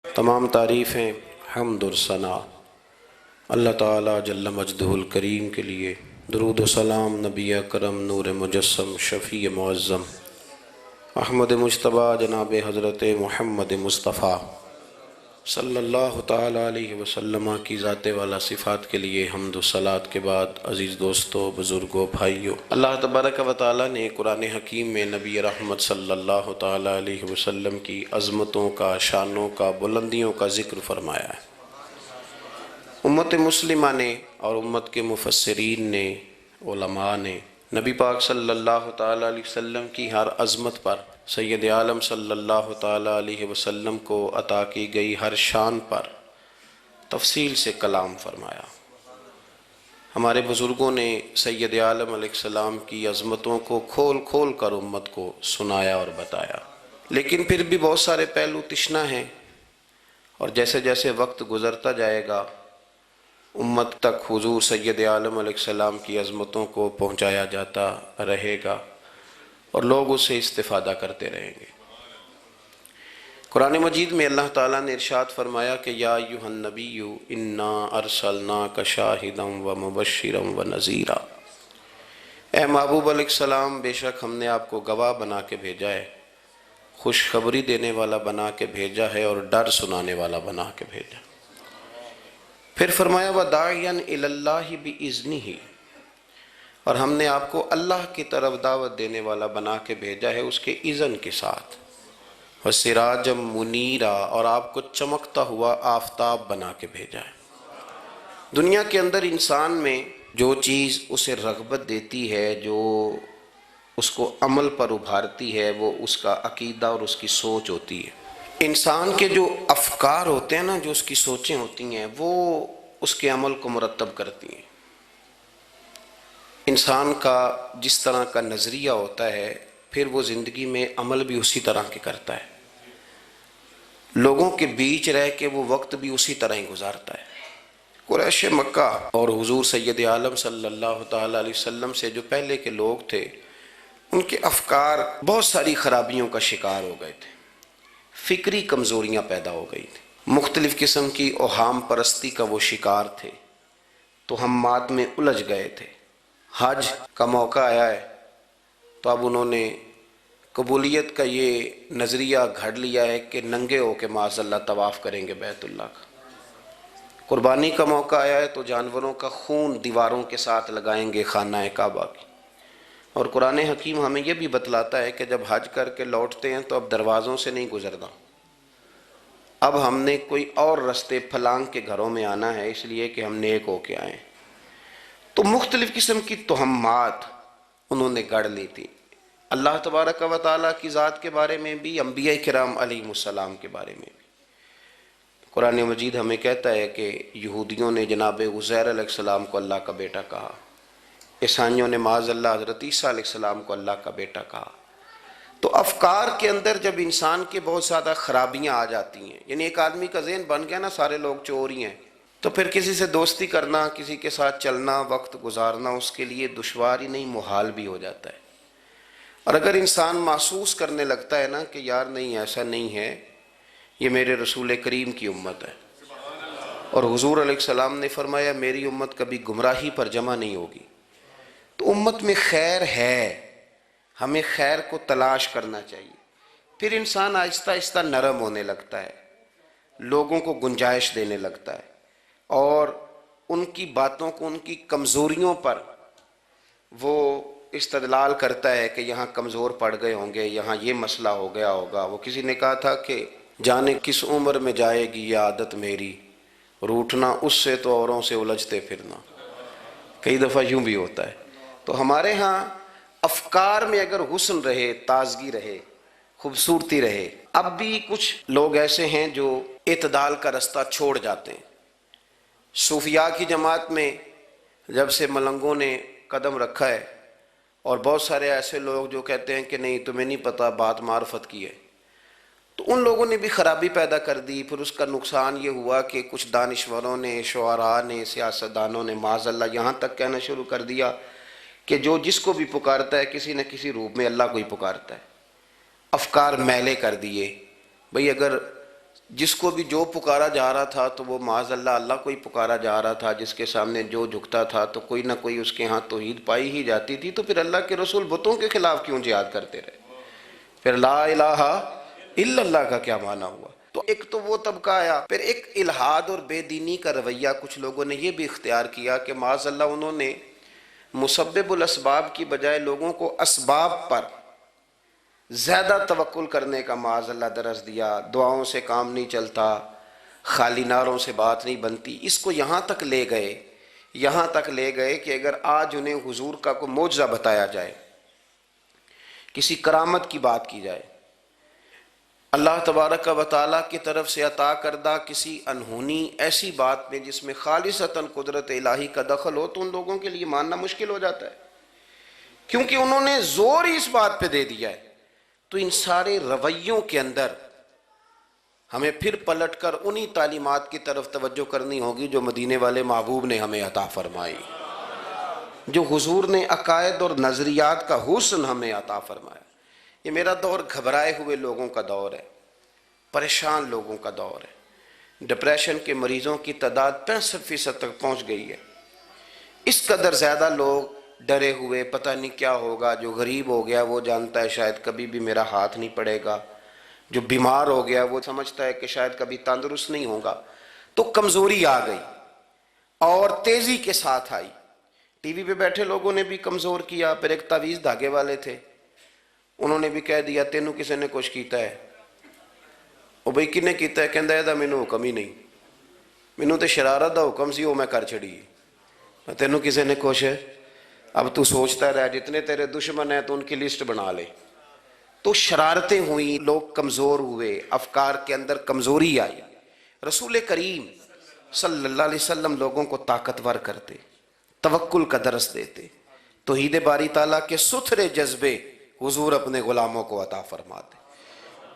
تمام تعریفیں، حمد و ثنا اللہ تعالیٰ جل مجدہ الکریم کے لیے۔ درود و سلام نبی اکرم نور مجسم شفیع معظم احمد مجتبیٰ جناب حضرت محمد مصطفیٰ صلی اللہ تعالیٰ علیہ وسلم کی ذات والا صفات کے لیے حمد و صلات کے بعد، عزیز دوستو، بزرگوں، بھائیوں، اللہ تبارک و تعالیٰ نے قرآن حکیم میں نبی رحمت صلی اللہ تعالیٰ علیہ وسلم کی عظمتوں کا، شانوں کا، بلندیوں کا ذکر فرمایا ہے۔ امت مسلمہ نے اور امت کے مفسرین نے، علماء نے نبی پاک صلی اللہ تعالیٰ علیہ وسلم کی ہر عظمت پر، سید عالم صلی اللہ تعالیٰ علیہ وسلم کو عطا کی گئی ہر شان پر تفصیل سے کلام فرمایا۔ ہمارے بزرگوں نے سید عالم علیہ السلام کی عظمتوں کو کھول کھول کر امت کو سنایا اور بتایا، لیکن پھر بھی بہت سارے پہلو تشنہ ہیں، اور جیسے جیسے وقت گزرتا جائے گا امت تک حضور سید عالم علیہ السلام کی عظمتوں کو پہنچایا جاتا رہے گا اور لوگ اس سے استفادہ کرتے رہیں گے۔ قرآن مجید میں اللہ تعالیٰ نے ارشاد فرمایا کہ یا ایھا النبی انا ارسلناک شاہدا ومبشرا ونذیرا، اے محبوب علیہ السلام، بے شک ہم نے آپ کو گواہ بنا کے بھیجا ہے، خوشخبری دینے والا بنا کے بھیجا ہے اور ڈر سنانے والا بنا کے بھیجا۔ پھر فرمایا وَدَاعِيًا إِلَى اللَّهِ بِإِذْنِهِ، اور ہم نے آپ کو اللہ کی طرف دعوت دینے والا بنا کے بھیجا ہے اس کے اذن کے ساتھ، وَسِرَاجًا مُنِيرًا، اور آپ کو چمکتا ہوا آفتاب بنا کے بھیجا ہے۔ دنیا کے اندر انسان میں جو چیز اسے رغبت دیتی ہے، جو اس کو عمل پر ابھارتی ہے، وہ اس کا عقیدہ اور اس کی سوچ ہوتی ہے۔ انسان کے جو افکار ہوتے ہیں نا، جو اس کی سوچیں ہوتی ہیں، وہ اس کے عمل کو مرتب کرتی ہیں۔ انسان کا جس طرح کا نظریہ ہوتا ہے، پھر وہ زندگی میں عمل بھی اسی طرح کے کرتا ہے، لوگوں کے بیچ رہ کے وہ وقت بھی اسی طرح ہی گزارتا ہے۔ قریش مکہ اور حضور سید عالم صلی اللہ تعالیٰ علیہ وسلم سے جو پہلے کے لوگ تھے، ان کے افکار بہت ساری خرابیوں کا شکار ہو گئے تھے، فکری کمزوریاں پیدا ہو گئی تھیں، مختلف قسم کی اوہام پرستی کا وہ شکار تھے، توہمات میں الجھ گئے تھے۔ حج کا موقع آیا ہے تو اب انہوں نے قبولیت کا یہ نظریہ گھڑ لیا ہے کہ ننگے ہو کے معاذ اللہ طواف کریں گے بیت اللہ کا۔ قربانی کا موقع آیا ہے تو جانوروں کا خون دیواروں کے ساتھ لگائیں گے خانہ کعبہ کی۔ اور قرآن حکیم ہمیں یہ بھی بتلاتا ہے کہ جب حج کر کے لوٹتے ہیں تو اب دروازوں سے نہیں گزرنا، اب ہم نے کوئی اور رستے پھلانگ کے گھروں میں آنا ہے، اس لیے کہ ہم نیک ہو کے آئیں۔ تو مختلف قسم کی توہمات انہوں نے گڑھ لی تھی، اللہ تبارک و تعالیٰ کی ذات کے بارے میں بھی، انبیاء کرام علیہ السلام کے بارے میں بھی۔ قرآن مجید ہمیں کہتا ہے کہ یہودیوں نے جناب عزیر علیہ السلام کو اللہ کا بیٹا کہا، عیسائیوں نے معاذ اللہ حضرت عیسیٰ علیہ السلام کو اللہ کا بیٹا کہا۔ تو افکار کے اندر جب انسان کے بہت زیادہ خرابیاں آ جاتی ہیں، یعنی ایک آدمی کا ذہن بن گیا نا سارے لوگ چور ہی ہیں، تو پھر کسی سے دوستی کرنا، کسی کے ساتھ چلنا، وقت گزارنا اس کے لیے دشوار ہی نہیں، محال بھی ہو جاتا ہے۔ اور اگر انسان محسوس کرنے لگتا ہے نا کہ یار نہیں، ایسا نہیں ہے، یہ میرے رسول کریم کی امت ہے، اور حضور علیہ السلام نے فرمایا میری امت کبھی گمراہی پر جمع نہیں ہوگی، تو امت میں خیر ہے، ہمیں خیر کو تلاش کرنا چاہیے۔ پھر انسان آہستہ آہستہ نرم ہونے لگتا ہے، لوگوں کو گنجائش دینے لگتا ہے، اور ان کی باتوں کو، ان کی کمزوریوں پر وہ استدلال کرتا ہے کہ یہاں کمزور پڑ گئے ہوں گے، یہاں یہ مسئلہ ہو گیا ہوگا۔ وہ کسی نے کہا تھا کہ جانے کس عمر میں جائے گی یہ عادت میری، روٹھنا اس سے تو اوروں سے الجھتے پھرنا۔ کئی دفعہ یوں بھی ہوتا ہے۔ تو ہمارے ہاں افکار میں اگر حسن رہے، تازگی رہے، خوبصورتی رہے، اب بھی کچھ لوگ ایسے ہیں جو اعتدال کا رستہ چھوڑ جاتے ہیں۔ صوفیاء کی جماعت میں جب سے ملنگوں نے قدم رکھا ہے، اور بہت سارے ایسے لوگ جو کہتے ہیں کہ نہیں تمہیں نہیں پتہ بات معرفت کی ہے، تو ان لوگوں نے بھی خرابی پیدا کر دی۔ پھر اس کا نقصان یہ ہوا کہ کچھ دانشوروں نے، شعراء نے، سیاستدانوں نے معاذ اللہ یہاں تک کہنا شروع کر دیا کہ جو جس کو بھی پکارتا ہے کسی نہ کسی روپ میں اللہ کو ہی پکارتا ہے۔ افکار میلے کر دیے، بھئی اگر جس کو بھی جو پکارا جا رہا تھا تو وہ معاذ اللہ اللہ کو ہی پکارا جا رہا تھا، جس کے سامنے جو جھکتا تھا تو کوئی نہ کوئی اس کے ہاں توحید پائی ہی جاتی تھی، تو پھر اللہ کے رسول بتوں کے خلاف کیوں جہاد کرتے رہے؟ پھر لا الہ الا اللہ کا کیا معنی ہوا؟ تو ایک تو وہ طبقہ آیا، پھر ایک الحاد اور بے دینی کا رویہ کچھ لوگوں نے یہ بھی اختیار کیا کہ معاذ اللہ انہوں نے مسبب الاسباب کی بجائے لوگوں کو اسباب پر زیادہ توکل کرنے کا معاذ اللہ درس دیا۔ دعاؤں سے کام نہیں چلتا، خالی نعروں سے بات نہیں بنتی۔ اس کو یہاں تک لے گئے کہ اگر آج انہیں حضور کا کوئی معجزہ بتایا جائے، کسی کرامت کی بات کی جائے، اللہ تبارک و تعالیٰ کی طرف سے عطا کردہ کسی انہونی ایسی بات میں جس میں خالصتاً قدرت الہی کا دخل ہو، تو ان لوگوں کے لیے ماننا مشکل ہو جاتا ہے، کیونکہ انہوں نے زور ہی اس بات پہ دے دیا ہے۔ تو ان سارے رویوں کے اندر ہمیں پھر پلٹ کر انہی تعلیمات کی طرف توجہ کرنی ہوگی جو مدینے والے محبوب نے ہمیں عطا فرمائی، جو حضور نے عقائد اور نظریات کا حسن ہمیں عطا فرمایا۔ یہ میرا دور گھبرائے ہوئے لوگوں کا دور ہے، پریشان لوگوں کا دور ہے۔ ڈپریشن کے مریضوں کی تعداد 65% تک پہنچ گئی ہے۔ اس قدر زیادہ لوگ ڈرے ہوئے، پتہ نہیں کیا ہوگا۔ جو غریب ہو گیا وہ جانتا ہے شاید کبھی بھی میرا ہاتھ نہیں پڑے گا، جو بیمار ہو گیا وہ سمجھتا ہے کہ شاید کبھی تندرست نہیں ہوگا۔ تو کمزوری آ گئی اور تیزی کے ساتھ آئی۔ ٹی وی پہ بیٹھے لوگوں نے بھی کمزور کیا۔ پھر ایک تعویذ دھاگے والے تھے، انہوں نے بھی کہہ دیا تینوں کسی نے کچھ کیتا ہے۔ او بھئی کنے کیتا ہے؟ کہندا ہے مینوں حکم ہی نہیں، مینوں تے شرارت دا حکم سی، وہ میں کر چھڑی، تینوں کسی نے کچھ ہے۔ اب تو سوچتا رہ، جتنے تیرے دشمن ہیں تو ان کی لسٹ بنا لے۔ تو شرارتیں ہوئیں، لوگ کمزور ہوئے، افکار کے اندر کمزوری آئی۔ رسول کریم صلی اللہ علیہ وسلم لوگوں کو طاقتور کرتے، توکل کا درس دیتے، توحید باری تعالیٰ کے ستھرے جذبے حضور اپنے غلاموں کو عطا فرماتے،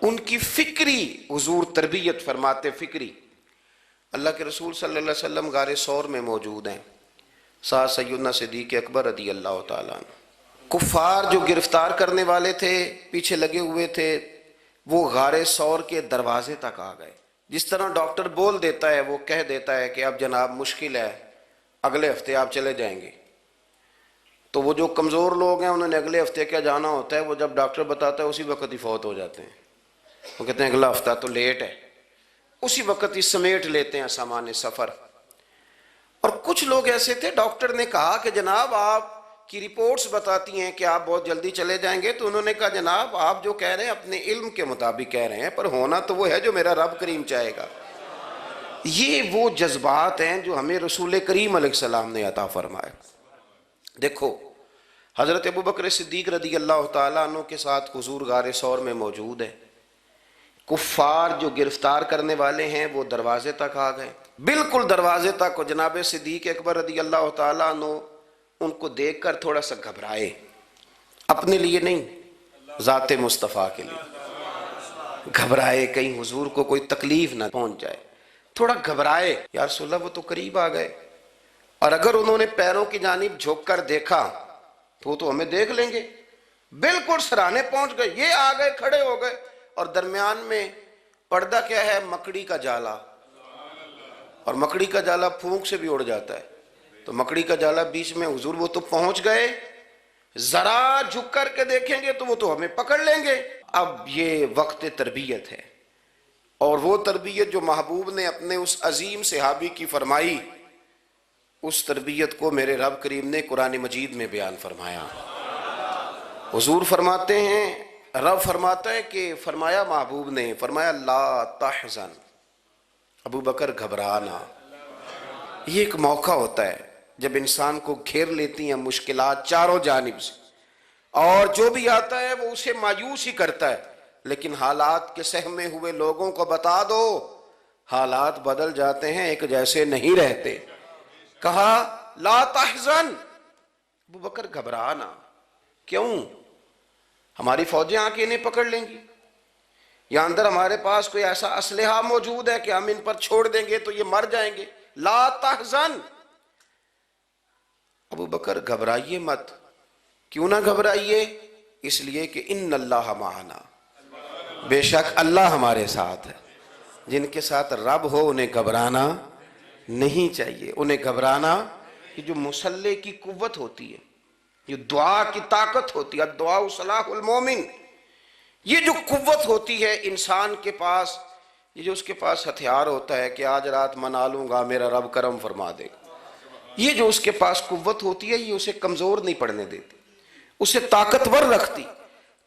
ان کی فکری حضور تربیت فرماتے، فکری۔ اللہ کے رسول صلی اللہ علیہ وسلم غار ثور میں موجود ہیں، ساتھ سیدنا صدیق اکبر رضی اللہ تعالیٰ عنہ۔ کفار جو گرفتار کرنے والے تھے، پیچھے لگے ہوئے تھے، وہ غار ثور کے دروازے تک آ گئے۔ جس طرح ڈاکٹر بول دیتا ہے، وہ کہہ دیتا ہے کہ اب جناب مشکل ہے، اگلے ہفتے آپ چلے جائیں گے، تو وہ جو کمزور لوگ ہیں انہوں نے اگلے ہفتے کیا جانا ہوتا ہے، وہ جب ڈاکٹر بتاتا ہے اسی وقت ہی فوت ہو جاتے ہیں۔ وہ کہتے ہیں اگلا ہفتہ تو لیٹ ہے، اسی وقت ہی سمیٹ لیتے ہیں سامان سفر۔ اور کچھ لوگ ایسے تھے، ڈاکٹر نے کہا کہ جناب آپ کی رپورٹس بتاتی ہیں کہ آپ بہت جلدی چلے جائیں گے، تو انہوں نے کہا جناب آپ جو کہہ رہے ہیں اپنے علم کے مطابق کہہ رہے ہیں، پر ہونا تو وہ ہے جو میرا رب کریم چاہے گا۔ یہ وہ جذبات ہیں جو ہمیں رسول کریم علیہ السلام نے عطا فرمائے۔ دیکھو حضرت ابوبکر صدیق رضی اللہ تعالیٰ عنہ کے ساتھ حضور غار ثور میں موجود ہے۔ کفار جو گرفتار کرنے والے ہیں وہ دروازے تک آ گئے، بالکل دروازے تک۔ جناب صدیق اکبر رضی اللہ تعالیٰ عنہ ان کو دیکھ کر تھوڑا سا گھبرائے، اپنے لیے نہیں، ذات مصطفیٰ کے لیے گھبرائے، کہیں حضور کو کوئی تکلیف نہ پہنچ جائے، تھوڑا گھبرائے۔ یا رسول اللہ وہ تو قریب آ گئے، اور اگر انہوں نے پیروں کی جانب جھک کر دیکھا تو ہمیں دیکھ لیں گے۔ بالکل سرانے پہنچ گئے، یہ آ گئے، کھڑے ہو گئے، اور درمیان میں پردہ کیا ہے؟ مکڑی کا جالا، اور مکڑی کا جالا پھونک سے بھی اڑ جاتا ہے، تو مکڑی کا جالا بیچ میں۔ حضور وہ تو پہنچ گئے، ذرا جھک کر کے دیکھیں گے تو وہ تو ہمیں پکڑ لیں گے۔ اب یہ وقت تربیت ہے، اور وہ تربیت جو محبوب نے اپنے اس عظیم صحابی کی فرمائی، اس تربیت کو میرے رب کریم نے قرآن مجید میں بیان فرمایا۔ حضور فرماتے ہیں، رب فرماتا ہے کہ فرمایا محبوب نے، فرمایا لا تحزن، ابو بکر گھبرانا۔ یہ ایک موقع ہوتا ہے جب انسان کو گھیر لیتی ہیں مشکلات چاروں جانب سے، اور جو بھی آتا ہے وہ اسے مایوس ہی کرتا ہے، لیکن حالات کے سہمے ہوئے لوگوں کو بتا دو حالات بدل جاتے ہیں، ایک جیسے نہیں رہتے۔ کہا لا تحزن، ابو بکر گھبرانا، کیوں؟ ہماری فوجیں آ کے انہیں پکڑ لیں گی، یا اندر ہمارے پاس کوئی ایسا اسلحہ موجود ہے کہ ہم ان پر چھوڑ دیں گے تو یہ مر جائیں گے۔ لا تحزن، ابو بکر گھبرائیے مت۔ کیوں نہ گھبرائیے؟ اس لیے کہ ان اللہ معنا، بے شک اللہ ہمارے ساتھ ہے۔ جن کے ساتھ رب ہو انہیں گھبرانا نہیں چاہیے. انہیں گھبرانا، یہ جو مصلے کی قوت ہوتی ہے، یہ دعا کی طاقت ہوتی ہے، دعا صلاح المومن، یہ جو قوت ہوتی ہے انسان کے پاس، یہ جو اس کے پاس ہتھیار ہوتا ہے کہ آج رات منا لوں گا میرا رب کرم فرما دے گا، یہ جو اس کے پاس قوت ہوتی ہے یہ اسے کمزور نہیں پڑنے دیتی، اسے طاقتور رکھتی.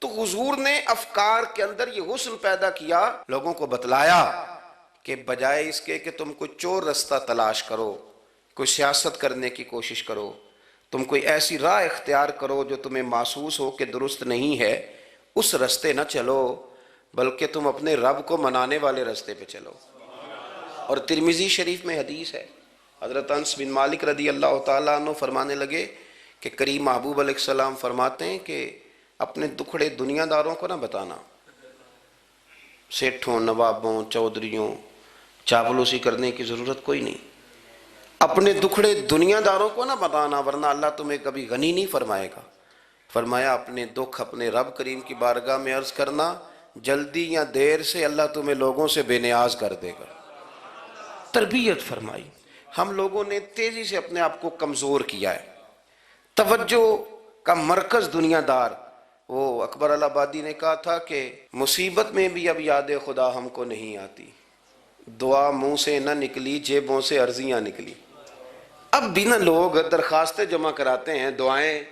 تو حضور نے افکار کے اندر یہ حسن پیدا کیا، لوگوں کو بتلایا کہ بجائے اس کے کہ تم کوئی چور رستہ تلاش کرو، کوئی سیاست کرنے کی کوشش کرو، تم کوئی ایسی راہ اختیار کرو جو تمہیں محسوس ہو کہ درست نہیں ہے، اس رستے نہ چلو، بلکہ تم اپنے رب کو منانے والے رستے پہ چلو. اور ترمذی شریف میں حدیث ہے، حضرت انس بن مالک رضی اللہ تعالیٰ عنہ فرمانے لگے کہ کریم محبوب علیہ السلام فرماتے ہیں کہ اپنے دکھڑے دنیا داروں کو نہ بتانا، سیٹھوں، نوابوں، چودھریوں، چاپلوسی کرنے کی ضرورت کوئی نہیں. اپنے دکھڑے دنیا داروں کو نہ بتانا ورنہ اللہ تمہیں کبھی غنی نہیں فرمائے گا. فرمایا اپنے دکھ اپنے رب کریم کی بارگاہ میں عرض کرنا، جلدی یا دیر سے اللہ تمہیں لوگوں سے بے نیاز کر دے گا. تربیت فرمائی. ہم لوگوں نے تیزی سے اپنے آپ کو کمزور کیا ہے، توجہ کا مرکز دنیا دار. وہ اکبر الہآبادی نے کہا تھا کہ مصیبت میں بھی اب یاد خدا ہم کو نہیں آتی، دعا منہ سے نہ نکلی جیبوں سے عرضیاں نکلی. اب بھی نہ لوگ درخواستیں جمع کراتے ہیں، دعائیں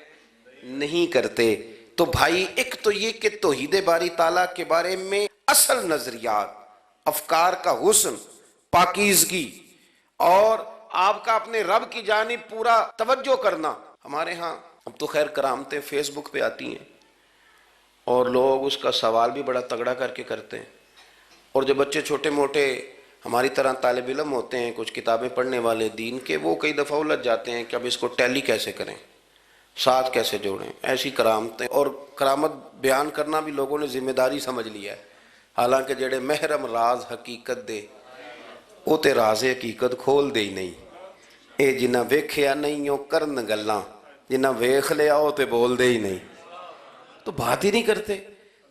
نہیں کرتے. تو بھائی ایک تو یہ کہ توحید باری تعالیٰ کے بارے میں اصل نظریات، افکار کا حسن، پاکیزگی، اور آپ کا اپنے رب کی جانب پورا توجہ کرنا. ہمارے ہاں اب تو خیر کرامتیں فیس بک پہ آتی ہیں اور لوگ اس کا سوال بھی بڑا تگڑا کر کے کرتے ہیں. اور جو بچے چھوٹے موٹے ہماری طرح طالب علم ہوتے ہیں، کچھ کتابیں پڑھنے والے دین کے، وہ کئی دفعہ الجھ جاتے ہیں کہ اب اس کو ٹیلی کیسے کریں، ساتھ کیسے جوڑیں. ایسی کرامتیں اور کرامت بیان کرنا بھی لوگوں نے ذمہ داری سمجھ لیا ہے، حالانکہ جڑے محرم راز حقیقت دے وہ تے راز حقیقت کھول دے ہی نہیں. اے جنہ ویکھیا نہیں وہ کرن گلاں، جنہ ویکھ لیا وہ تے بول دے ہی نہیں، تو بات ہی نہیں کرتے.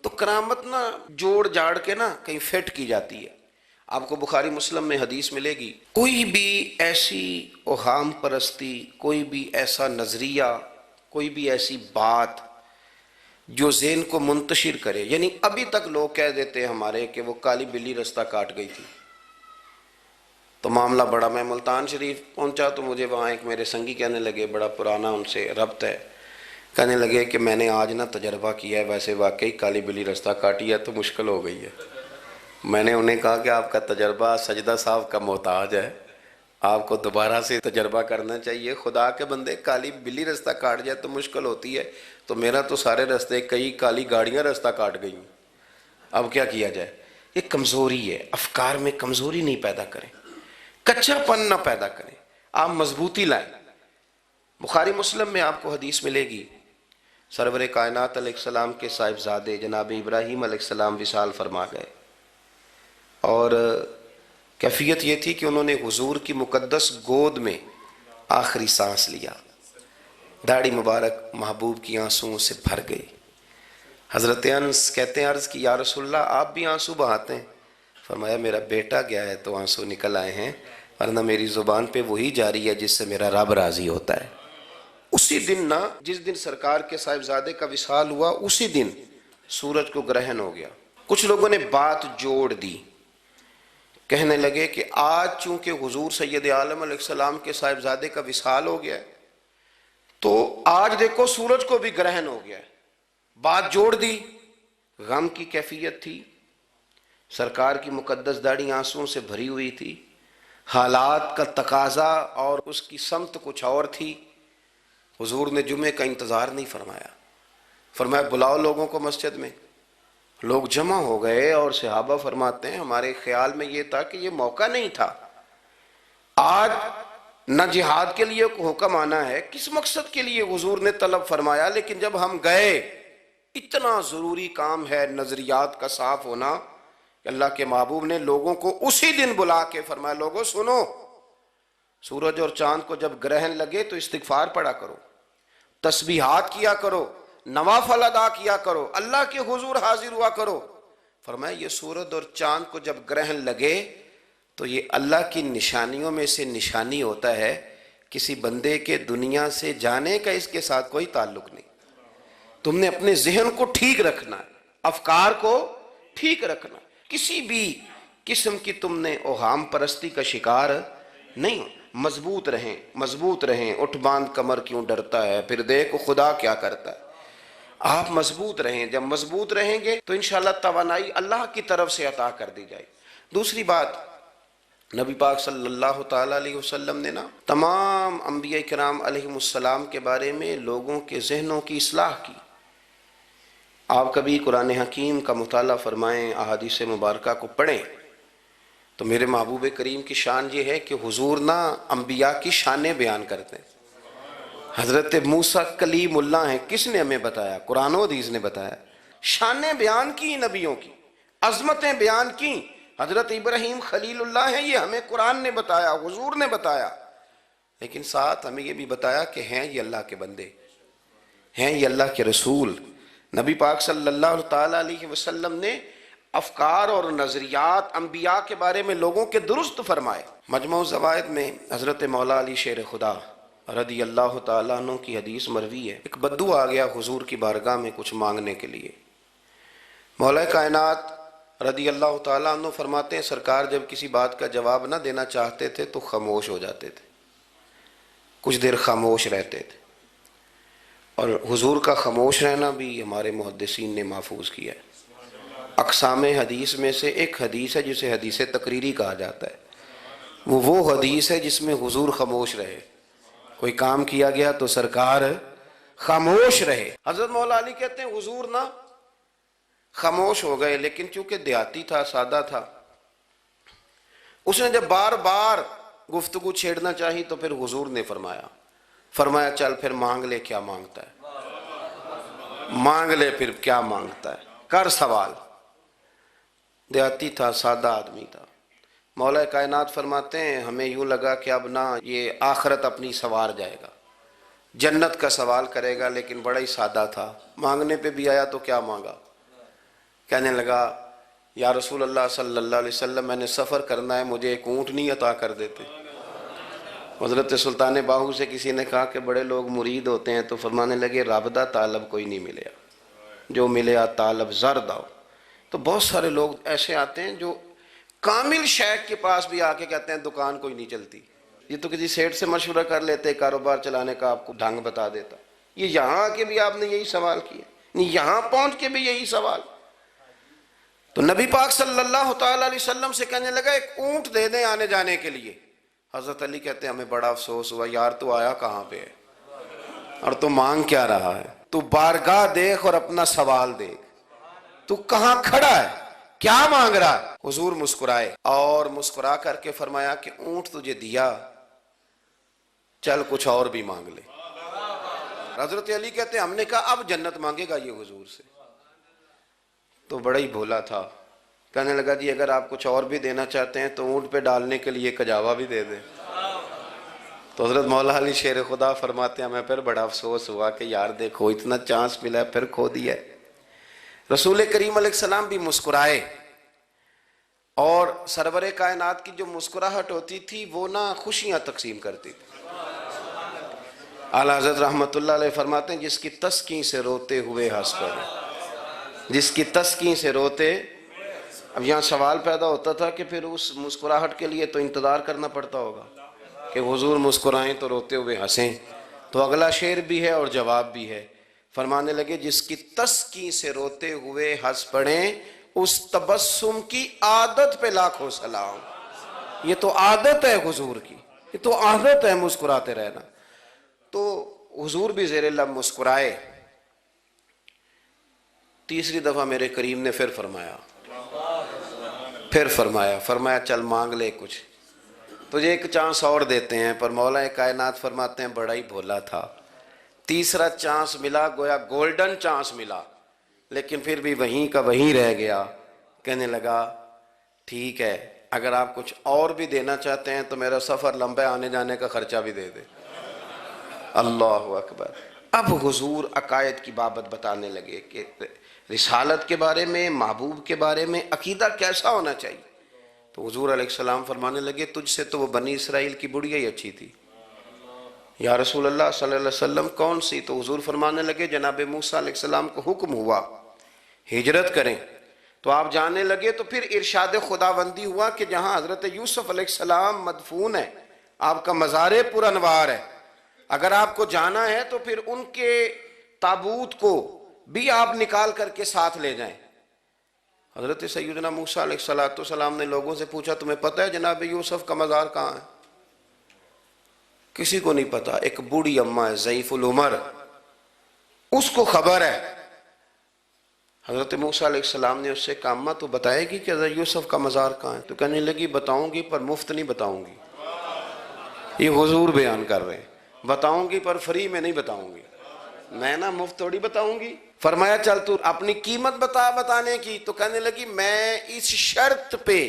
تو کرامت نا جوڑ جاڑ کے نا کہیں فٹ کی جاتی ہے. آپ کو بخاری مسلم میں حدیث ملے گی، کوئی بھی ایسی اوہام پرستی، کوئی بھی ایسا نظریہ، کوئی بھی ایسی بات جو ذہن کو منتشر کرے، یعنی ابھی تک لوگ کہہ دیتے ہیں ہمارے کہ وہ کالی بلی رستہ کاٹ گئی تھی، تو معاملہ بڑا. میں ملتان شریف پہنچا تو مجھے وہاں ایک میرے سنگی کہنے لگے، بڑا پرانا ان سے ربط ہے، کہنے لگے کہ میں نے آج نہ تجربہ کیا ہے، ویسے واقعی کالی بلی رستہ کاٹی ہے تو مشکل ہو گئی ہے. میں نے انہیں کہا کہ آپ کا تجربہ سجدہ صاحب کا محتاج ہے، آپ کو دوبارہ سے تجربہ کرنا چاہیے. خدا کے بندے کالی بلی رستہ کاٹ جائے تو مشکل ہوتی ہے، تو میرا تو سارے رستے، کئی کالی گاڑیاں رستہ کاٹ گئی، اب کیا کیا جائے. یہ کمزوری ہے. افکار میں کمزوری نہیں پیدا کریں، کچا پن نہ پیدا کریں، آپ مضبوطی لائیں. بخاری مسلم میں آپ کو حدیث ملے گی، سرور کائنات علیہ السلام کے صاحبزادے جناب ابراہیم علیہ السلام وصال فرما گئے، اور کیفیت یہ تھی کہ انہوں نے حضور کی مقدس گود میں آخری سانس لیا. داڑھی مبارک محبوب کی آنسوؤں سے بھر گئی. حضرت انس کہتے ہیں عرض کی یا رسول اللہ آپ بھی آنسو بہاتے ہیں؟ فرمایا میرا بیٹا گیا ہے تو آنسو نکل آئے ہیں، ورنہ میری زبان پہ وہی جاری ہے جس سے میرا رب راضی ہوتا ہے. اسی دن نا، جس دن سرکار کے صاحبزادے کا وصال ہوا، اسی دن سورج کو گرہن ہو گیا. کچھ لوگوں نے بات جوڑ دی، کہنے لگے کہ آج چونکہ حضور سید عالم علیہ السلام کے صاحبزادے کا وصال ہو گیا ہے تو آج دیکھو سورج کو بھی گرہن ہو گیا ہے. بات جوڑ دی. غم کی کیفیت تھی، سرکار کی مقدس داڑھی آنسوؤں سے بھری ہوئی تھی، حالات کا تقاضا اور اس کی سمت کچھ اور تھی. حضور نے جمعے کا انتظار نہیں فرمایا، فرمایا بلاؤ لوگوں کو مسجد میں. لوگ جمع ہو گئے اور صحابہ فرماتے ہیں ہمارے خیال میں یہ تھا کہ یہ موقع نہیں تھا. آج نہ جہاد کے لیے حکم آنا ہے، کس مقصد کے لیے حضور نے طلب فرمایا، لیکن جب ہم گئے اتنا ضروری کام ہے نظریات کا صاف ہونا کہ اللہ کے محبوب نے لوگوں کو اسی دن بلا کے فرمایا لوگوں سنو، سورج اور چاند کو جب گرہن لگے تو استغفار پڑھا کرو، تسبیحات کیا کرو، نوافل ادا کیا کرو، اللہ کے حضور حاضر ہوا کرو. فرمایا یہ سورج اور چاند کو جب گرہن لگے تو یہ اللہ کی نشانیوں میں سے نشانی ہوتا ہے، کسی بندے کے دنیا سے جانے کا اس کے ساتھ کوئی تعلق نہیں۔ تم نے اپنے ذہن کو ٹھیک رکھنا ہے، افکار کو ٹھیک رکھنا، کسی بھی قسم کی تم نے اوہام پرستی کا شکار نہیں ہو۔ مضبوط رہیں، مضبوط رہیں، اٹھ باندھ کمر کیوں ڈرتا ہے، پھر دیکھو خدا کیا کرتا ہے۔ آپ مضبوط رہیں، جب مضبوط رہیں گے تو انشاءاللہ توانائی اللہ کی طرف سے عطا کر دی جائے۔ دوسری بات، نبی پاک صلی اللہ تعالیٰ علیہ وسلم نے تمام انبیاء کرام علیہم السلام کے بارے میں لوگوں کے ذہنوں کی اصلاح کی۔ آپ کبھی قرآن حکیم کا مطالعہ فرمائیں، احادیث مبارکہ کو پڑھیں تو میرے محبوب کریم کی شان یہ ہے کہ حضور انبیاء کی شانیں بیان کرتے ہیں۔ حضرت موسیٰ کلیم اللہ ہیں، کس نے ہمیں بتایا؟ قرآن و حدیث نے بتایا۔ شانیں بیان کی نبیوں کی، عظمتیں بیان کی۔ حضرت ابراہیم خلیل اللہ ہیں، یہ ہمیں قرآن نے بتایا، حضور نے بتایا، لیکن ساتھ ہمیں یہ بھی بتایا کہ ہیں یہ اللہ کے بندے، ہیں یہ اللہ کے رسول۔ نبی پاک صلی اللہ تعالیٰ علیہ وسلم نے افکار اور نظریات انبیاء کے بارے میں لوگوں کے درست فرمائے۔ مجموع الزوائد میں حضرت مولا علی شیر خدا رضی اللہ تعالیٰ عنہ کی حدیث مروی ہے، ایک بدو آ گیا حضور کی بارگاہ میں کچھ مانگنے کے لیے۔ مولا کائنات رضی اللہ تعالیٰ عنہ فرماتے ہیں سرکار جب کسی بات کا جواب نہ دینا چاہتے تھے تو خاموش ہو جاتے تھے، کچھ دیر خاموش رہتے تھے، اور حضور کا خاموش رہنا بھی ہمارے محدثین نے محفوظ کیا ہے۔ اقسام حدیث میں سے ایک حدیث ہے جسے حدیث تقریری کہا جاتا ہے، وہ حدیث ہے جس میں حضور خاموش رہے، کوئی کام کیا گیا تو سرکار خاموش رہے۔ حضرت مولا علی کہتے ہیں حضور خاموش ہو گئے، لیکن چونکہ دیہاتی تھا، سادہ تھا، اس نے جب بار بار گفتگو چھیڑنا چاہی تو پھر حضور نے فرمایا چل پھر مانگ لے کیا مانگتا ہے، مانگ لے پھر کیا مانگتا ہے، کر سوال۔ دیہاتی تھا، سادہ آدمی تھا۔ مولا کائنات فرماتے ہیں ہمیں یوں لگا کہ اب یہ آخرت اپنی سوار جائے گا، جنت کا سوال کرے گا، لیکن بڑا ہی سادہ تھا۔ مانگنے پہ بھی آیا تو کیا مانگا؟ کہنے لگا یا رسول اللہ صلی اللہ علیہ وسلم میں نے سفر کرنا ہے، مجھے ایک اونٹنی عطا کر دیتے۔ حضرت سلطان باہو سے کسی نے کہا کہ بڑے لوگ مرید ہوتے ہیں، تو فرمانے لگے رابطہ طالب کوئی نہیں ملیا، جو ملیا طالب زرد آؤ۔ تو بہت سارے لوگ ایسے آتے ہیں جو کامل شیخ کے پاس بھی آ کے کہتے ہیں دکان کوئی نہیں چلتی، یہ تو کسی سیٹ سے مشورہ کر لیتے، کاروبار چلانے کا آپ کو ڈھنگ بتا دیتا۔ یہ یہاں آ کے بھی آپ نے یہی سوال کیا، یہاں پہنچ کے بھی یہی سوال۔ تو نبی پاک صلی اللہ تعالیٰ علیہ وسلم سے کہنے لگا ایک اونٹ دے دیں آنے جانے کے لیے۔ حضرت علی کہتے ہیں ہمیں بڑا افسوس ہوا، یار تو آیا کہاں پہ ہے اور تو مانگ کیا رہا ہے؟ تو بارگاہ دیکھ اور اپنا سوال دیکھ، تو کہاں کھڑا ہے، کیا مانگ رہا ہے؟ حضور مسکرائے اور مسکرا کر کے فرمایا کہ اونٹ تجھے دیا، چل کچھ اور بھی مانگ لے۔ حضرت علی کہتے ہیں ہم نے کہا اب جنت مانگے گا یہ حضور سے؟ تو بڑا ہی بھولا تھا، کہنے لگا جی اگر آپ کچھ اور بھی دینا چاہتے ہیں تو اونٹ پہ ڈالنے کے لیے کجاوا بھی دے دیں۔ تو حضرت مولا علی شیر خدا فرماتے ہیں ہمیں پھر بڑا افسوس ہوا کہ یار دیکھو اتنا چانس ملا ہے پھر کھو دیا ہے۔ رسول کریم علیہ السلام بھی مسکرائے، اور سرور کائنات کی جو مسکراہٹ ہوتی تھی وہ خوشیاں تقسیم کرتی تھی۔ اعلیٰ حضرت رحمت اللہ علیہ فرماتے ہیں جس کی تسکین سے روتے ہوئے ہنس پڑے، جس کی تسکین سے روتے۔ اب یہاں سوال پیدا ہوتا تھا کہ پھر اس مسکراہٹ کے لیے تو انتظار کرنا پڑتا ہوگا کہ حضور مسکرائیں تو روتے ہوئے ہنسیں، تو اگلا شعر بھی ہے اور جواب بھی ہے۔ فرمانے لگے جس کی تسکین سے روتے ہوئے ہنس پڑیں اس تبسم کی عادت پہ لاکھوں سلام۔ یہ تو عادت ہے حضور کی، یہ تو عادت ہے مسکراتے رہنا۔ تو حضور بھی زیر لب مسکرائے۔ تیسری دفعہ میرے کریم نے پھر فرمایا چل مانگ لے کچھ، تجھے ایک چانس اور دیتے ہیں۔ پر مولا کائنات فرماتے ہیں بڑا ہی بھولا تھا، تیسرا چانس ملا، گویا گولڈن چانس ملا، لیکن پھر بھی وہیں کا وہیں رہ گیا۔ کہنے لگا ٹھیک ہے اگر آپ کچھ اور بھی دینا چاہتے ہیں تو میرا سفر لمبا آنے جانے کا خرچہ بھی دے دے۔ اللہ اکبر۔ اب حضور عقائد کی بابت بتانے لگے کہ رسالت کے بارے میں، محبوب کے بارے میں عقیدہ کیسا ہونا چاہیے. تو حضور علیہ السلام فرمانے لگے تجھ سے تو وہ بنی اسرائیل کی بڑھیا ہی اچھی تھی. یا رسول اللہ صلی اللہ علیہ وسلم کون سی؟ تو حضور فرمانے لگے جناب موسیٰ علیہ السلام کو حکم ہوا ہجرت کریں تو آپ جانے لگے. تو پھر ارشاد خداوندی ہوا کہ جہاں حضرت یوسف علیہ السلام مدفون ہے، آپ کا مزار پر انوار ہے، اگر آپ کو جانا ہے تو پھر ان کے تابوت کو بھی آپ نکال کر کے ساتھ لے جائیں. حضرت سیدنا موسیٰ علیہ السلام نے لوگوں سے پوچھا تمہیں پتہ ہے جناب یوسف کا مزار کہاں ہے؟ کسی کو نہیں پتا. ایک بوڑھی اماں ہے ضعیف العمر، اس کو خبر ہے. حضرت موسیٰ علیہ السلام نے اس سے کہا اماں تو بتائے گی کہ حضرت یوسف کا مزار کہاں ہے؟ تو کہنے لگی بتاؤں گی پر مفت نہیں بتاؤں گی. یہ حضور بیان کر رہے ہیں، بتاؤں گی پر فری میں نہیں بتاؤں گی، میں نا مفت تھوڑی بتاؤں گی. فرمایا چل تو اپنی قیمت بتا بتانے کی. تو کہنے لگی میں اس شرط پہ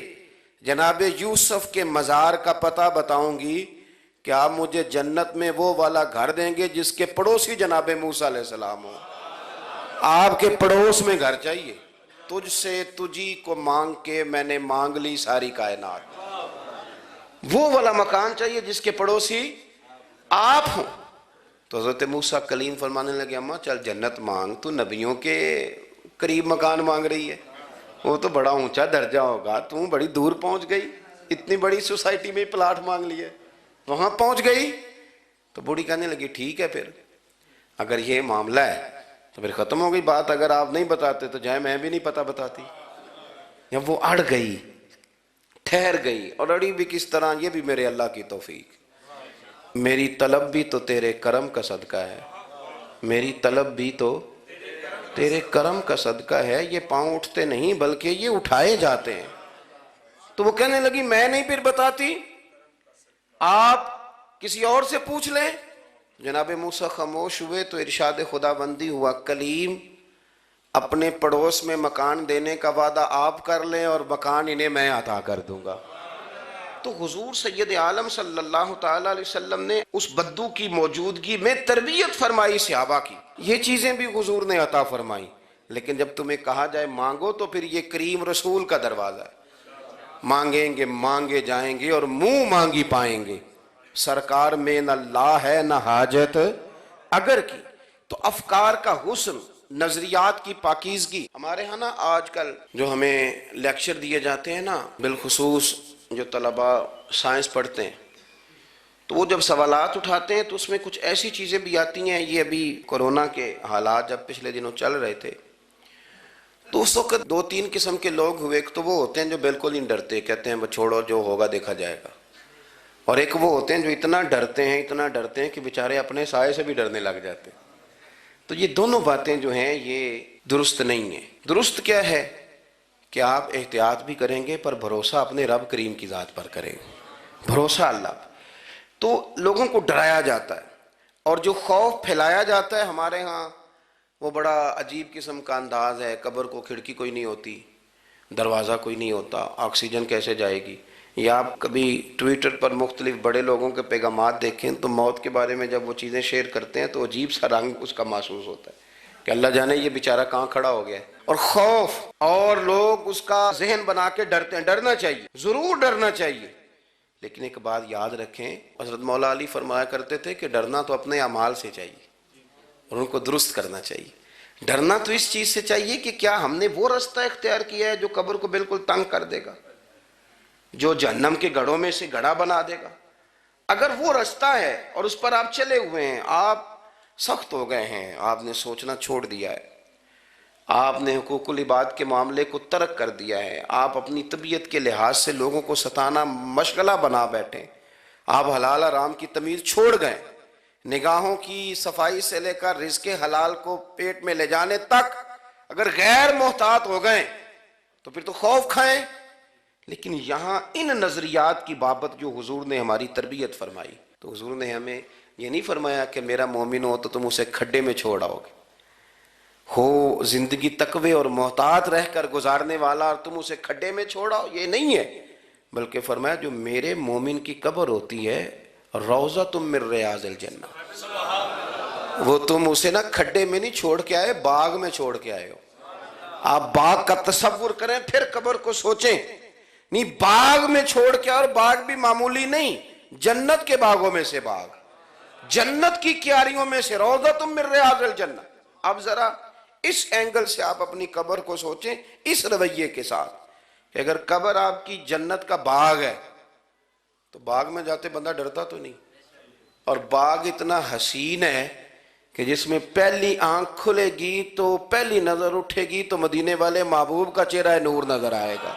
جناب یوسف کے مزار کا پتہ بتاؤں گی کہ آپ مجھے جنت میں وہ والا گھر دیں گے جس کے پڑوسی جناب موسیٰ علیہ السلام ہو. آپ کے پڑوس میں گھر چاہیے. تجھ سے تجھی کو مانگ کے میں نے مانگ لی ساری کائنات. وہ والا مکان چاہیے جس کے پڑوسی آپ ہوں. تو حضرت موسیٰ کلیم فرمانے لگے اماں چل جنت مانگ، تو نبیوں کے قریب مکان مانگ رہی ہے، وہ تو بڑا اونچا درجہ ہوگا، تو بڑی دور پہنچ گئی، اتنی بڑی سوسائٹی میں پلاٹ مانگ لیا، وہاں پہنچ گئی. تو بوڑھی کہنے لگی ٹھیک ہے پھر اگر یہ معاملہ ہے تو پھر ختم ہو گئی بات. اگر آپ نہیں بتاتے تو جائے میں بھی نہیں پتہ بتاتی. یا وہ اڑ گئی، ٹھہر گئی. اور اڑی بھی کس طرح؟ یہ بھی میرے اللہ کی توفیق. میری طلب بھی تو تیرے کرم کا صدقہ ہے، میری طلب بھی تو تیرے کرم کا صدقہ ہے. یہ پاؤں اٹھتے نہیں بلکہ یہ اٹھائے جاتے ہیں. تو وہ کہنے لگی میں نہیں پھر بتاتی، آپ کسی اور سے پوچھ لیں. جناب موسیٰ خاموش ہوئے تو ارشاد خداوندی ہوا کلیم اپنے پڑوس میں مکان دینے کا وعدہ آپ کر لیں اور مکان انہیں میں عطا کر دوں گا. تو حضور سید عالم صلی اللہ تعالی علیہ وسلم نے اس بدو کی موجودگی میں تربیت فرمائی صحابہ کی. یہ چیزیں بھی حضور نے عطا فرمائی. لیکن جب تمہیں کہا جائے مانگو تو پھر یہ کریم رسول کا دروازہ ہے. مانگیں گے مانگے جائیں گے اور منہ مانگی پائیں گے. سرکار میں نہ لا ہے نہ حاجت اگر کی. تو افکار کا حسن، نظریات کی پاکیزگی. ہمارے ہاں نا آج کل جو ہمیں لیکچر دیے جاتے ہیں نا، بالخصوص جو طلباء سائنس پڑھتے ہیں تو وہ جب سوالات اٹھاتے ہیں تو اس میں کچھ ایسی چیزیں بھی آتی ہیں. یہ ابھی کورونا کے حالات جب پچھلے دنوں چل رہے تھے تو اس وقت دو تین قسم کے لوگ ہوئے. ایک تو وہ ہوتے ہیں جو بالکل ہی ڈرتے، کہتے ہیں چھوڑو جو ہوگا دیکھا جائے گا. اور ایک وہ ہوتے ہیں جو اتنا ڈرتے ہیں کہ بیچارے اپنے سائے سے بھی ڈرنے لگ جاتے ہیں. تو یہ دونوں باتیں جو ہیں یہ درست نہیں ہیں. درست کیا ہے کہ آپ احتیاط بھی کریں گے پر بھروسہ اپنے رب کریم کی ذات پر کریں گے، بھروسہ اللہ پر. تو لوگوں کو ڈرایا جاتا ہے اور جو خوف پھیلایا جاتا ہے ہمارے ہاں وہ بڑا عجیب قسم کا انداز ہے. قبر کو کھڑکی کوئی نہیں ہوتی، دروازہ کوئی نہیں ہوتا، آکسیجن کیسے جائے گی. یا آپ کبھی ٹویٹر پر مختلف بڑے لوگوں کے پیغامات دیکھیں تو موت کے بارے میں جب وہ چیزیں شیئر کرتے ہیں تو عجیب سا رنگ اس کا محسوس ہوتا ہے کہ اللہ جانے یہ بیچارہ کہاں کھڑا ہو گیا ہے. اور خوف، اور لوگ اس کا ذہن بنا کے ڈرتے ہیں. ڈرنا چاہیے، ضرور ڈرنا چاہیے، لیکن ایک بات یاد رکھیں، حضرت مولا علی فرمایا کرتے تھے کہ ڈرنا تو اپنے اعمال سے چاہیے اور ان کو درست کرنا چاہیے. ڈرنا تو اس چیز سے چاہیے کہ کیا ہم نے وہ رستہ اختیار کیا ہے جو قبر کو بالکل تنگ کر دے گا، جو جہنم کے گڑھوں میں سے گڑھا بنا دے گا. اگر وہ رستہ ہے اور اس پر آپ چلے ہوئے ہیں، آپ سخت ہو گئے ہیں، آپ نے سوچنا چھوڑ دیا ہے، آپ نے حقوق العباد کے معاملے کو ترک کر دیا ہے، آپ اپنی طبیعت کے لحاظ سے لوگوں کو ستانا مشغلہ بنا بیٹھے، آپ حلال حرام کی تمیز چھوڑ گئے، نگاہوں کی صفائی سے لے کر رزق حلال کو پیٹ میں لے جانے تک اگر غیر محتاط ہو گئے تو پھر تو خوف کھائیں. لیکن یہاں ان نظریات کی بابت جو حضور نے ہماری تربیت فرمائی، تو حضور نے ہمیں یہ نہیں فرمایا کہ میرا مومن ہو تو تم اسے کھڈے میں چھوڑ آؤ گے، ہو زندگی تقوی اور محتاط رہ کر گزارنے والا اور تم اسے کھڈے میں چھوڑ آؤ. یہ نہیں ہے، بلکہ فرمایا جو میرے مومن کی قبر ہوتی ہے روضۃ من ریاض الجنہ، وہ تم اسے نا کھڈے میں نہیں چھوڑ کے آئے، باغ میں چھوڑ کے آئے ہو۔ آپ باغ کا تصور کریں پھر قبر کو سوچیں، نہیں باغ میں چھوڑ کے، اور باغ بھی معمولی نہیں، جنت کے باغوں میں سے باغ، جنت کی کیاریوں میں سے روضۃ من ریاض الجنہ۔ اب ذرا اس اینگل سے آپ اپنی قبر کو سوچیں، اس رویے کے ساتھ کہ اگر قبر آپ کی جنت کا باغ ہے تو باغ میں جاتے بندہ ڈرتا تو نہیں، اور باغ اتنا حسین ہے کہ جس میں پہلی آنکھ کھلے گی تو پہلی نظر اٹھے گی تو مدینے والے محبوب کا چہرہ نور نظر آئے گا،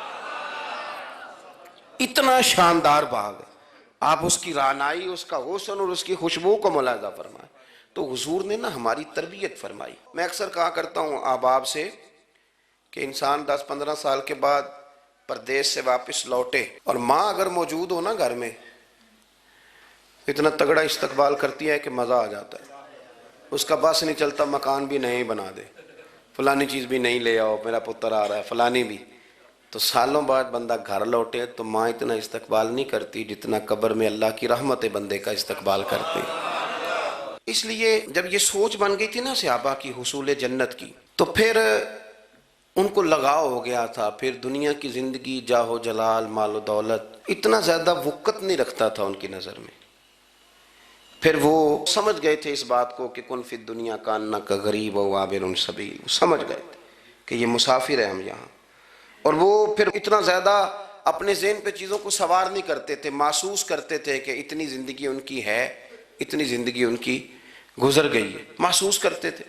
اتنا شاندار باغ ہے۔ آپ اس کی رعنائی، اس کا حسن اور اس کی خوشبو کو ملاحظہ فرمائیں۔ تو حضور نے نا ہماری تربیت فرمائی۔ میں اکثر کہا کرتا ہوں احباب سے کہ انسان 10-15 سال کے بعد پردیس سے واپس لوٹے اور ماں اگر موجود ہو نا گھر میں، اتنا تگڑا استقبال کرتی ہے کہ مزہ آ جاتا ہے، اس کا بس نہیں چلتا، مکان بھی نہیں بنا دے، فلانی چیز بھی نہیں لے آؤ، میرا پتر آ رہا ہے، فلانی بھی۔ تو سالوں بعد بندہ گھر لوٹے تو ماں اتنا استقبال نہیں کرتی جتنا قبر میں اللہ کی رحمت بندے کا استقبال کرتی۔ اس لیے جب یہ سوچ بن گئی تھی نا صحابہ کی حصول جنت کی، تو پھر ان کو لگاؤ ہو گیا تھا، پھر دنیا کی زندگی، جاہ و جلال، مال و دولت اتنا زیادہ وقت نہیں رکھتا تھا ان کی نظر میں۔ پھر وہ سمجھ گئے تھے اس بات کو کہ کن فی الدنیا کانک غریب و عابر سبیل، سمجھ گئے تھے کہ یہ مسافر ہیں ہم یہاں، اور وہ پھر اتنا زیادہ اپنے ذہن پہ چیزوں کو سوار نہیں کرتے تھے، محسوس کرتے تھے کہ اتنی زندگی ان کی ہے، اتنی زندگی ان کی گزر گئی ہے، محسوس کرتے تھے،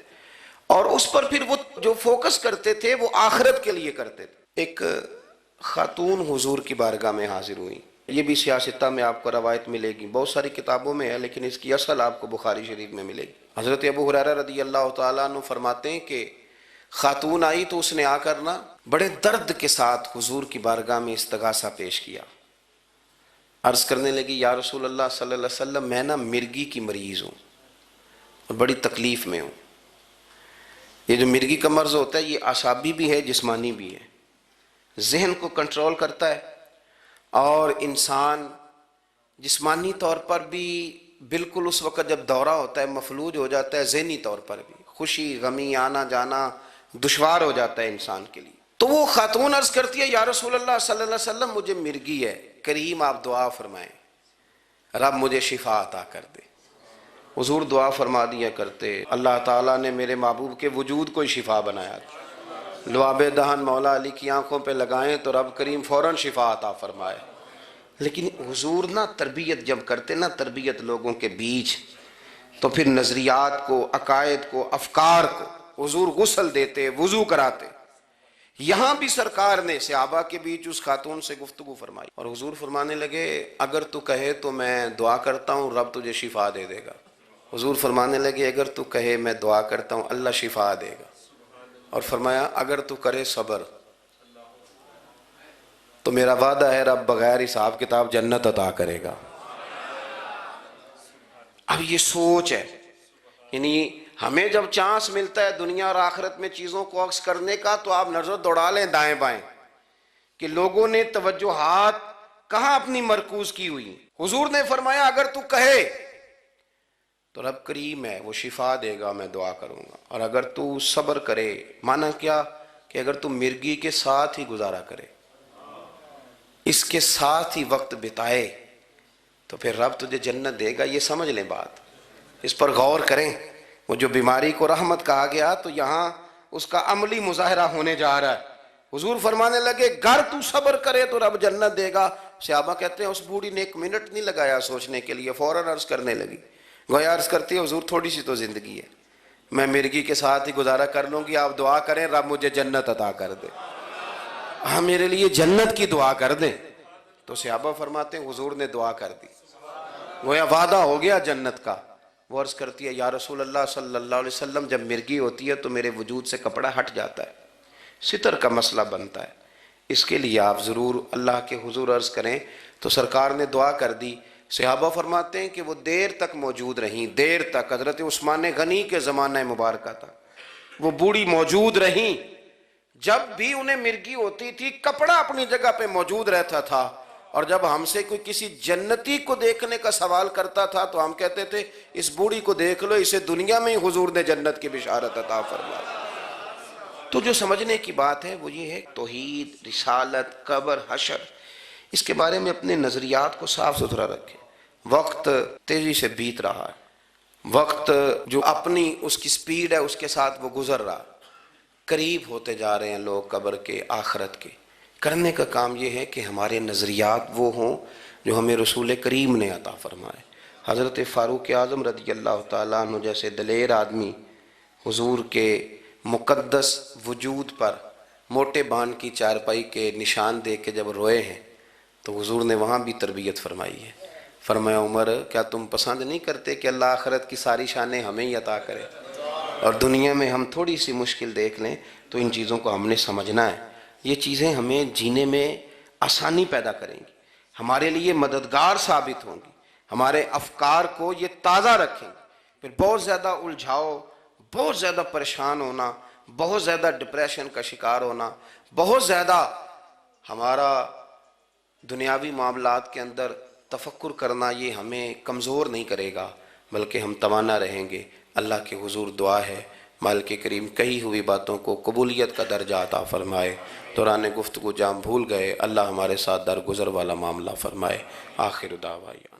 اور اس پر پھر وہ جو فوکس کرتے تھے وہ آخرت کے لیے کرتے تھے۔ ایک خاتون حضور کی بارگاہ میں حاضر ہوئی، یہ بھی سیاستہ میں آپ کو روایت ملے گی، بہت ساری کتابوں میں ہے لیکن اس کی اصل آپ کو بخاری شریف میں ملے گی۔ حضرت ابو ہریرہ رضی اللہ تعالیٰ عنہ فرماتے ہیں کہ خاتون آئی تو اس نے آ کر نا بڑے درد کے ساتھ حضور کی بارگاہ میں استغاثہ پیش کیا، عرض کرنے لگی یا رسول اللہ صلی اللہ علیہ وسلم، میں نا مرگی کی مریض ہوں اور بڑی تکلیف میں ہوں۔ یہ جو مرگی کا مرض ہوتا ہے یہ اعصابی بھی ہے، جسمانی بھی ہے، ذہن کو کنٹرول کرتا ہے، اور انسان جسمانی طور پر بھی بالکل اس وقت جب دورہ ہوتا ہے مفلوج ہو جاتا ہے، ذہنی طور پر بھی خوشی غمی آنا جانا دشوار ہو جاتا ہے انسان کے لیے۔ تو وہ خاتون عرض کرتی ہے یا رسول اللہ صلی اللہ علیہ وسلم، مجھے مرگی ہے، کریم آپ دعا فرمائیں رب مجھے شفا عطا کر دے۔ حضور دعا فرما دیا کرتے، اللہ تعالیٰ نے میرے محبوب کے وجود کو ہی شفا بنایا تھا، لعاب دہن مولا علی کی آنکھوں پہ لگائیں تو رب کریم فوراً شفا عطا فرمائے۔ لیکن حضور نا تربیت جب کرتے نا، تربیت لوگوں کے بیچ، تو پھر نظریات کو، عقائد کو، افکار کو حضور غسل دیتے، وضو کراتے۔ یہاں بھی سرکار نے صحابہ کے بیچ اس خاتون سے گفتگو فرمائی، اور حضور فرمانے لگے اگر تو کہے تو میں دعا کرتا ہوں رب تجھے شفا دے دے گا۔ حضور فرمانے لگے اگر تو کہے میں دعا کرتا ہوں اللہ شفا دے گا، اور فرمایا اگر تو کرے صبر تو میرا وعدہ ہے رب بغیر حساب کتاب جنت عطا کرے گا۔ اب یہ سوچ ہے، یعنی ہمیں جب چانس ملتا ہے دنیا اور آخرت میں چیزوں کو عکس کرنے کا تو آپ نظر دوڑا لیں دائیں بائیں کہ لوگوں نے توجہات کہاں اپنی مرکوز کی ہوئی۔ حضور نے فرمایا اگر تو کہے تو رب کریم ہے، وہ شفا دے گا، میں دعا کروں گا، اور اگر تو صبر کرے، مانا کیا کہ اگر تو مرگی کے ساتھ ہی گزارا کرے، اس کے ساتھ ہی وقت بتائے تو پھر رب تجھے جنت دے گا۔ یہ سمجھ لیں بات، اس پر غور کریں۔ وہ جو بیماری کو رحمت کہا گیا تو یہاں اس کا عملی مظاہرہ ہونے جا رہا ہے۔ حضور فرمانے لگے گر تو صبر کرے تو رب جنت دے گا۔ صحابہ کہتے ہیں اس بوڑھی نے 1 منٹ نہیں لگایا سوچنے کے لیے، فوراً عرض کرنے لگی، گویا عرض کرتی ہے حضور تھوڑی سی تو زندگی ہے، میں مرگی کے ساتھ ہی گزارا کر لوں گی، آپ دعا کریں رب مجھے جنت عطا کر دے، ہاں میرے لیے جنت کی دعا کر دیں۔ تو صحابہ فرماتے ہیں حضور نے دعا کر دی، گویا وعدہ ہو گیا جنت کا۔ وہ عرض کرتی ہے یا رسول اللہ صلی اللہ علیہ وسلم، جب مرگی ہوتی ہے تو میرے وجود سے کپڑا ہٹ جاتا ہے، ستر کا مسئلہ بنتا ہے، اس کے لیے آپ ضرور اللہ کے حضور عرض کریں۔ تو سرکار نے دعا کر دی۔ صحابہ فرماتے ہیں کہ وہ دیر تک موجود رہیں، دیر تک، حضرت عثمان غنی کے زمانہ مبارکہ تھا، وہ بوڑھی موجود رہیں۔ جب بھی انہیں مرگی ہوتی تھی کپڑا اپنی جگہ پہ موجود رہتا تھا، اور جب ہم سے کوئی کسی جنتی کو دیکھنے کا سوال کرتا تھا تو ہم کہتے تھے اس بوڑھی کو دیکھ لو، اسے دنیا میں ہی حضور نے جنت کی بشارت عطا فرمائی۔ تو جو سمجھنے کی بات ہے وہ یہ ہے، توحید، رسالت، قبر، حشر، اس کے بارے میں اپنے نظریات کو صاف ستھرا رکھیں۔ وقت تیزی سے بیت رہا ہے، وقت جو اپنی اس کی سپیڈ ہے اس کے ساتھ وہ گزر رہا، قریب ہوتے جا رہے ہیں لوگ قبر کے، آخرت کے۔ کرنے کا کام یہ ہے کہ ہمارے نظریات وہ ہوں جو ہمیں رسول کریم نے عطا فرمائے۔ حضرت فاروق اعظم رضی اللہ تعالیٰ عنہ جیسے دلیر آدمی حضور کے مقدس وجود پر موٹے بان کی چارپائی کے نشان دے کے جب روئے ہیں تو حضور نے وہاں بھی تربیت فرمائی ہے۔ فرمایا عمر کیا تم پسند نہیں کرتے کہ اللہ آخرت کی ساری شانیں ہمیں ہی عطا کرے، اور دنیا میں ہم تھوڑی سی مشکل دیکھ لیں تو ان چیزوں کو ہم نے سمجھنا ہے۔ یہ چیزیں ہمیں جینے میں آسانی پیدا کریں گی، ہمارے لیے مددگار ثابت ہوں گی، ہمارے افکار کو یہ تازہ رکھیں گے۔ پھر بہت زیادہ الجھاؤ، بہت زیادہ پریشان ہونا، بہت زیادہ ڈپریشن کا شکار ہونا، بہت زیادہ ہمارا دنیاوی معاملات کے اندر تفکر کرنا، یہ ہمیں کمزور نہیں کرے گا بلکہ ہم توانا رہیں گے۔ اللہ کے حضور دعا ہے مالک کریم کہی ہوئی باتوں کو قبولیت کا درجہ عطا فرمائے۔ دوران گفتگو جام بھول گئے، اللہ ہمارے ساتھ درگزر والا معاملہ فرمائے۔ آخر دعوانا